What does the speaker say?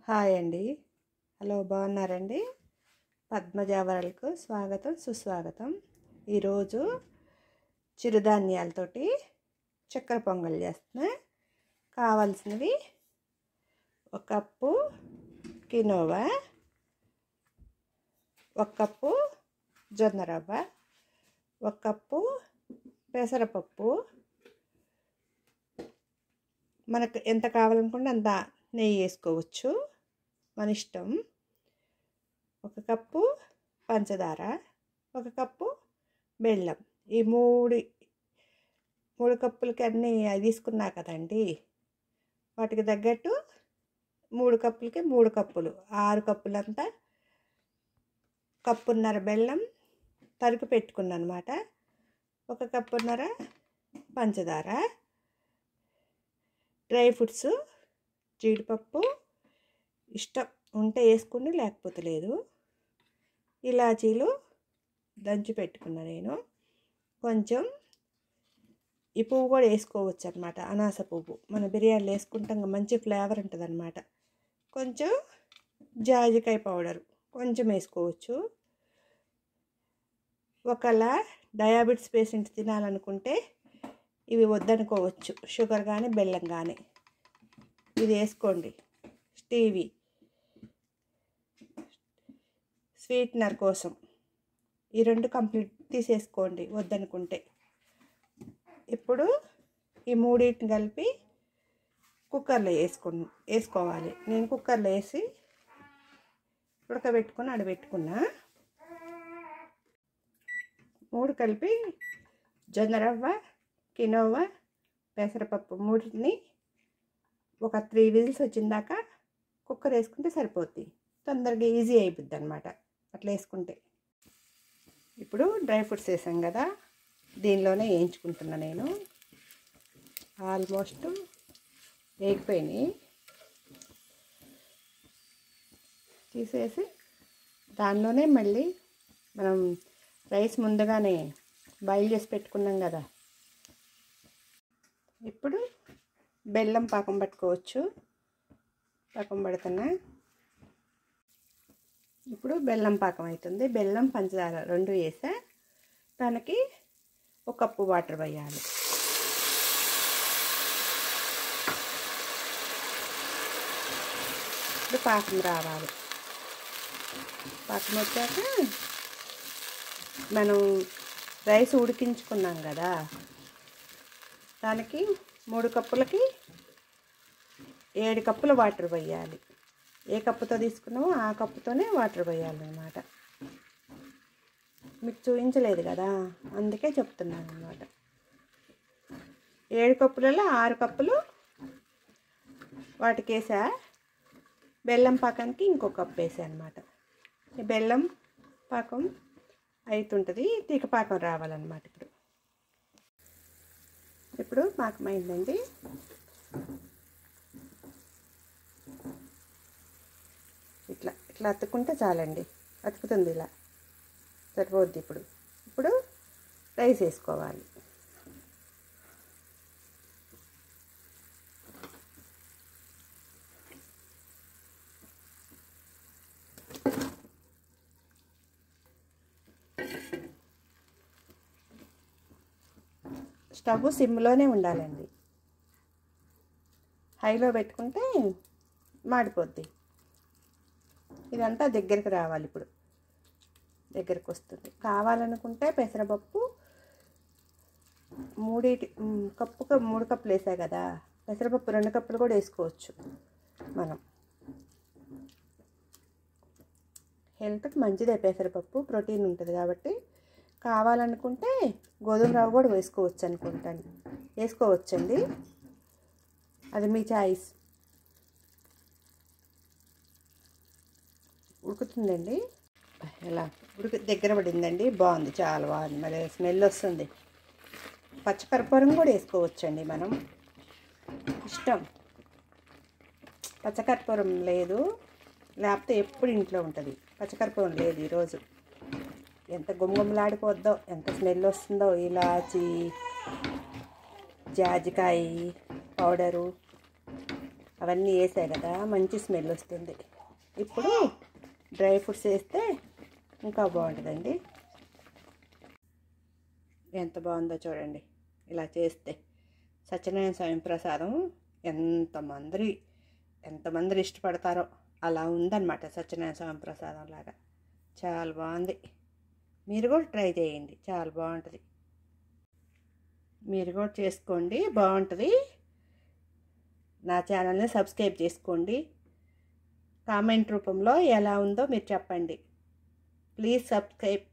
Hi అండి. Hello, బాగున్నారండి? పద్మజావరాలకు స్వాగతం, సుస్వాగతం. ఈరోజు చిరుధాన్యాలతోటి చక్కెర పొంగల్ చేస్తున్నా. కావాల్సినవి 1 కప్పు కినోవా, 1 కప్పు జొన్న రవ్వ, 1 కప్పు పెసరపప్పు, మనకు ఎంత కావాలనుకుంటే అంత నెయ్యి వేసుకోవచ్చు, మన ఇష్టం. 1 కప్పు పంచదార, 1 కప్పు బెల్లం. ఈ మూడు కప్పులకి అన్నీ తీసుకున్నా కదండి, వాటికి తగ్గట్టు 3 కప్పులకి 3 కప్పులు, 6 కప్పులంతా కప్పున్నర బెల్లం తరుగు పెట్టుకున్నాను అన్నమాట. 1 కప్పున్నర పంచదార, డ్రై ఫ్రూట్స్, జీడిపప్పు ఇష్టం ఉంటే వేసుకోండి, లేకపోతే లేదు. ఇలాచీలు దంచి పెట్టుకున్నా నేను. కొంచెం ఈ పువ్వు కూడా వేసుకోవచ్చు అన్నమాట, అనాస పువ్వు. మన బిర్యానీలో వేసుకుంటాం, మంచి ఫ్లేవర్ ఉంటుంది అన్నమాట. కొంచెం జాజికాయ పౌడర్ కొంచెం వేసుకోవచ్చు. ఒకవేళ డయాబెటీస్ పేషెంట్ తినాలనుకుంటే ఇవి వద్దనుకోవచ్చు, షుగర్ కానీ బెల్లం కానీ. ఇది వేసుకోండి. స్టీవీ స్వీట్నర్ కోసం ఈ 2 కంప్లీట్ తీసేసుకోండి వద్దనుకుంటే. ఇప్పుడు ఈ మూడింటిని కలిపి కుక్కర్లో వేసుకోవాలి. నేను కుక్కర్లో వేసి ఉడకబెట్టుకుని అడబెట్టుకున్నా. 3 కలిపి జొన్న రవ్వ, కినోవా, పెసరపప్పు మూడింటిని ఒక 3 విజిల్స్ వచ్చిందాక కుక్కర్ వేసుకుంటే సరిపోద్ది. తొందరగా ఈజీ అయిపోద్ది అన్నమాట అట్లా వేసుకుంటే. ఇప్పుడు డ్రై ఫ్రూట్స్ వేసాం కదా, దీనిలోనే వేయించుకుంటున్నా నేను. ఆల్మోస్ట్ వేగిపోయినాయి. తీసేసి దానిలోనే మళ్ళీ మనం రైస్ ముందుగానే బాయిల్ చేసి పెట్టుకున్నాం కదా, ఇప్పుడు బెల్లం పాకం పట్టుకోవచ్చు. పాకం పడుతున్నా. ఇప్పుడు బెల్లం పాకం అవుతుంది. బెల్లం పంచదార 2 వేసా. దానికి 1 కప్పు వాటర్ వేయాలి. ఇప్పుడు పాకం రావాలి. పాకం వచ్చాక మనం రైస్ ఉడికించుకున్నాం కదా, దానికి 3 కప్పులకి 7 కప్పుల వాటర్ వేయాలి. ఏ కప్పుతో తీసుకున్నామో ఆ కప్పుతోనే వాటర్ వేయాలన్నమాట. మీకు చూపించలేదు కదా, అందుకే చెప్తున్నాను అన్నమాట. 7 కప్పులలో 6 కప్పులు వాటికి వేసా. బెల్లం పాకానికి ఇంకో కప్పు వేసా అన్నమాట. ఈ బెల్లం పాకం అవుతుంటుంది, తీగ పాకం రావాలన్నమాట. ఇప్పుడు పాకం అయిందండి. ఇట్లా అతుక్కుంటే చాలండి. అతుకుతుంది, ఇలా సరిపోద్ది. ఇప్పుడు రైస్ వేసుకోవాలి. స్టవ్ సిమ్లోనే ఉండాలండి, హైలో పెట్టుకుంటే మాడిపోద్ది. ఇదంతా దగ్గరికి రావాలి. ఇప్పుడు దగ్గరికి వస్తుంది. కావాలనుకుంటే పెసరపప్పు 3 కప్పులు వేసా కదా, పెసరపప్పు 2 కప్పులు కూడా వేసుకోవచ్చు. మనం హెల్త్కి మంచిదే పెసరపప్పు, ప్రోటీన్ ఉంటుంది కాబట్టి. కావాలనుకుంటే గోధుమ రవ్వ కూడా వేసుకోవచ్చండి, అది మీ చాయిస్. ఉడుకుతుందండి. ఎలా దగ్గర పడిందండి, బాగుంది, చాలా బాగుంది. మరి స్మెల్ వస్తుంది. పచ్చకర్పూరం కూడా వేసుకోవచ్చండి, మనం ఇష్టం. పచ్చకర్పూరం లేదు, లేకపోతే ఎప్పుడు ఇంట్లో ఉంటుంది. పచ్చకర్పూరం లేదు ఈరోజు. ఎంత గుమ్మగుమ్మలాడిపోద్దో, ఎంత స్మెల్ వస్తుందో. ఇలాచి, జాజికాయ పౌడరు అవన్నీ వేసా కదా, మంచి స్మెల్ వస్తుంది. ఇప్పుడు డ్రై ఫ్రూట్స్ వేస్తే ఇంకా బాగుంటుందండి. ఎంత బాగుందో చూడండి. ఇలా చేస్తే సత్యనారాయణ స్వామి ప్రసాదం ఎంతమంది ఇష్టపడతారో అలా ఉందన్నమాట. సత్యనారాయణ స్వామి ప్రసాదం లాగా చాలా బాగుంది. మీరు కూడా ట్రై చేయండి, చాలా బాగుంటుంది. మీరు కూడా చేసుకోండి, బాగుంటుంది. నా ఛానల్ని సబ్స్క్రైబ్ చేసుకోండి. కామెంట్ రూపంలో ఎలా ఉందో మీరు చెప్పండి. Please subscribe.